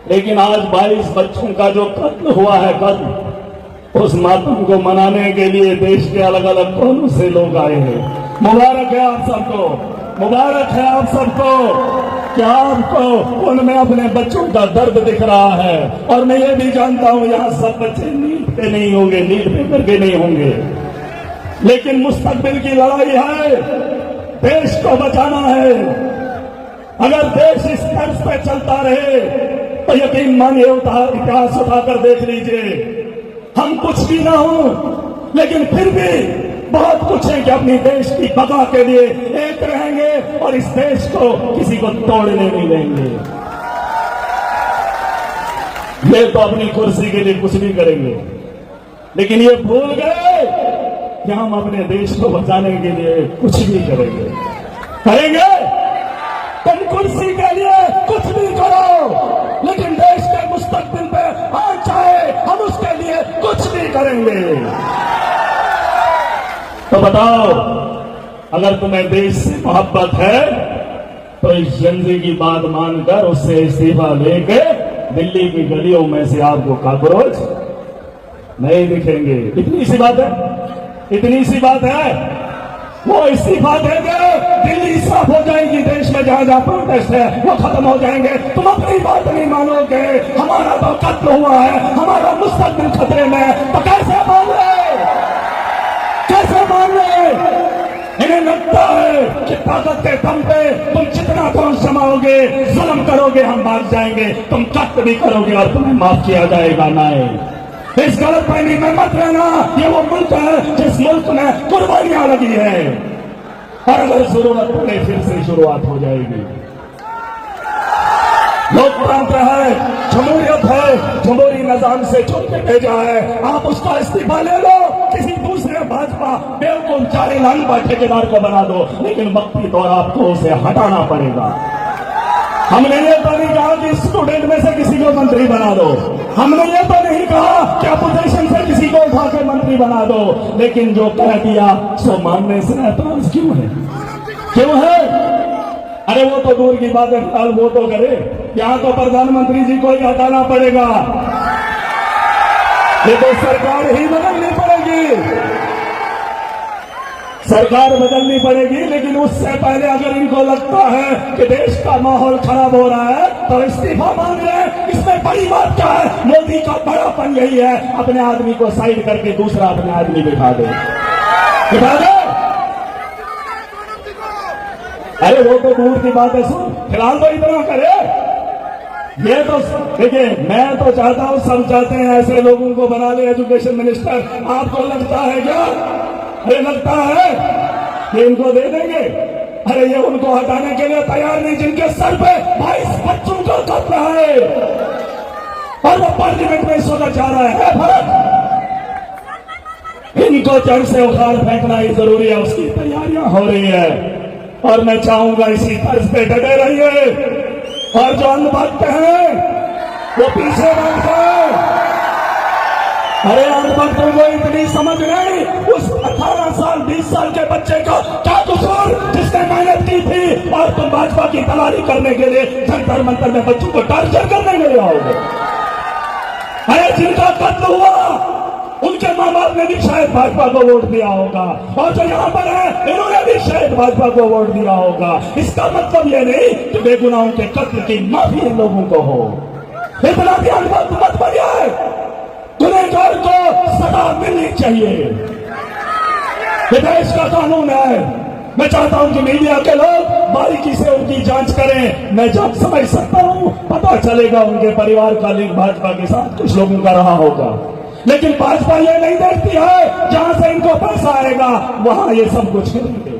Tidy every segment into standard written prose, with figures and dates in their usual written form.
लेकिन आज 22 बच्चों का जो कत्ल हुआ है, कत्ल, उस मातम को मनाने के लिए देश के अलग अलग कोनों से लोग आए हैं। मुबारक है आप सबको, मुबारक है आप सबको। क्या आपको उनमें अपने बच्चों का दर्द दिख रहा है? और मैं ये भी जानता हूं यहाँ सब बच्चे नीट पे नहीं होंगे, नीट पेपर के नहीं होंगे, लेकिन मुस्तकबिल की लड़ाई है, देश को बचाना है। अगर देश इस तर्ज पे चलता रहे तो यकीन मानिए इतिहास उठाकर देख लीजिए, हम कुछ भी ना हो लेकिन फिर भी बहुत कुछ है कि अपनी देश की बका के लिए एक रहेंगे और इस देश को किसी को तोड़ने नहीं देंगे। ये तो अपनी कुर्सी के लिए कुछ भी करेंगे, लेकिन ये भूल गए कि हम अपने देश को बचाने के लिए कुछ भी करेंगे। करेंगे तुम कुर्सी के लिए कुछ भी करो, लेकिन देश के मुस्तकबिल पे हाथ चाहे हम उसके लिए कुछ भी करेंगे। तो बताओ, अगर तुम्हें देश से मोहब्बत है तो इस जनजी की बात मानकर उससे इस्तीफा लेके दिल्ली की गलियों में से आपको कॉकरोच नहीं दिखेंगे। इतनी सी बात है, इतनी सी बात है। वो इस्तीफा देंगे, दिल्ली साफ हो जाएगी, देश में जहां जहां प्रोटेस्ट है वो खत्म हो जाएंगे। तुम अपनी बात नहीं मानोगे, हमारा तो कत्ल हुआ है, हमारा मुस्तकबिल खतरे में है, तो कैसे मान रहे, कैसे मान रहे? इन्हें लगता है कि ताकत के दम पे तुम जितना कौन समाओगे, जुल्म करोगे, हम भाग जाएंगे, तुम कत्ल भी करोगे और तुम्हें माफ किया जाएगा। नहीं, इस गलतफहमी में मत रहना। ये वो मुल्क है जिस मुल्क में कुर्बानियां लगी है, और अगर जरूरत पड़े फिर से शुरुआत हो जाएगी। लोकतंत्र है, जमहूरियत है, जमहूरी निजाम से चुन के भेजा है, आप उसका इस्तीफा ले लो, किसी दूसरे भाजपा बेवकूफ चारीलांबा ठेकेदार को बना दो, लेकिन वक्ती तौर आपको उसे हटाना पड़ेगा। हमने ये तो नहीं कहा कि स्टूडेंट में से किसी को मंत्री बना दो, हमने ये तो नहीं कहा कि अपोजिशन से किसी को उठा के मंत्री बना दो, लेकिन जो कह दिया सो मानने से एतराज क्यों है, क्यों है? अरे वो तो दूर की बात है, फिलहाल वो तो करे, यहाँ तो प्रधानमंत्री जी को ही हटाना पड़ेगा। ये तो सरकार ही बदलनी पड़ेगी, सरकार बदलनी पड़ेगी। लेकिन उससे पहले अगर इनको लगता है कि देश का माहौल खराब हो रहा है तो इस्तीफा मांग रहे हैं। इसमें बड़ी बात क्या है? मोदी का बड़ापन यही है, अपने आदमी को साइड करके दूसरा अपने आदमी बिठा दे, बिठा दे। अरे वो तो दूर की बात है, सुन, फिलहाल तो इतना करे। ये तो देखिए, मैं तो चाहता हूं, सब चाहते हैं ऐसे लोगों को बना ले एजुकेशन मिनिस्टर। आपको लगता है क्या? अरे लगता है कि इनको दे देंगे? अरे ये उनको हटाने के लिए तैयार नहीं जिनके सर पे 22 बच्चों का कत्ल है, और वो पार्लियामेंट में इस वक्त जा रहा है। फर्क इनको जड़ से उखाड़ फेंकना ही जरूरी है, उसकी तैयारियां हो रही है, और मैं चाहूंगा इसी तर्ज पे डटे रहिए, और जो अंधभक्त हैं वो पीछे बैठ गए। अरे अंधभक्तों को इतनी समझ नहीं, उस 18 साल 20 साल के बच्चे का क्या कसूर जिसने मेहनत की थी, और तुम भाजपा की तलाशी करने के लिए जंतर मंतर में बच्चों को टार्चर करने के लिए आओगे। अरे जिनका कत्ल हुआ उनके माँ बाप ने भी शायद भाजपा को वोट दिया होगा, और जो यहाँ पर है इन्होंने भी शायद भाजपा को वोट दिया होगा। इसका मतलब ये नहीं कि बेगुनाहों के कत्ल की माफी इन लोगों को हो। इतना भी अनुभव मत बनिए, गुनहगार को सजा मिलनी चाहिए, ये देश का कानून है। मैं चाहता हूं कि मीडिया के लोग बारीकी से उनकी जांच करें। मैं जब समझ सकता हूं पता चलेगा उनके परिवार का लिंक भाजपा के साथ कुछ लोगों का रहा होगा, लेकिन भाजपा ये नहीं देखती है जहां से इनको पैसा आएगा वहां ये सब कुछ करेंगे,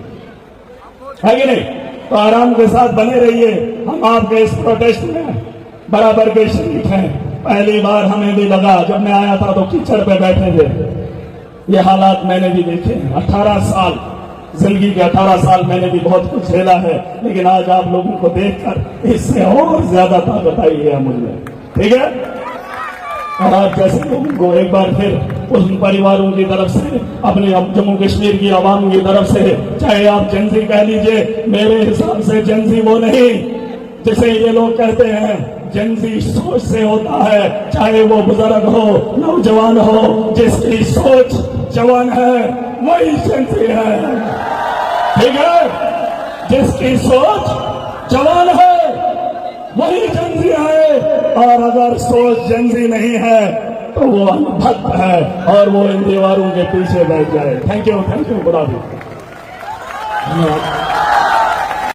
है कि नहीं? तो आराम के साथ बने रहिए। हम आपके इस प्रोटेस्ट में बराबर के शरीक हैं। पहली बार हमें भी लगा, जब मैं आया था तो कीचड़ पे बैठे थे, ये हालात मैंने भी देखे। 18 साल जिंदगी के 18 साल मैंने भी बहुत कुछ झेला है, लेकिन आज आप लोगों को देखकर इससे और ज्यादा ताकत आई है मुझे, ठीक है? और आप जैसे लोगों को एक बार फिर उन परिवारों की तरफ से, अपने जम्मू कश्मीर की आवाम की तरफ से, चाहे आप जेंजी कह लीजिए, मेरे हिसाब से जेंजी वो नहीं जिसे ये लोग कहते हैं जंजी सोच से होता है, चाहे वो बुजुर्ग हो, नौजवान हो, जिसकी सोच जवान है वही जंजी है। ठीक है, जिसकी सोच जवान है वही जंजी है, और अगर सोच जंजी नहीं है तो वो अनभक्त है और वो इन दीवारों के पीछे बैठ जाए। Thank you, good afternoon. धन्यवाद।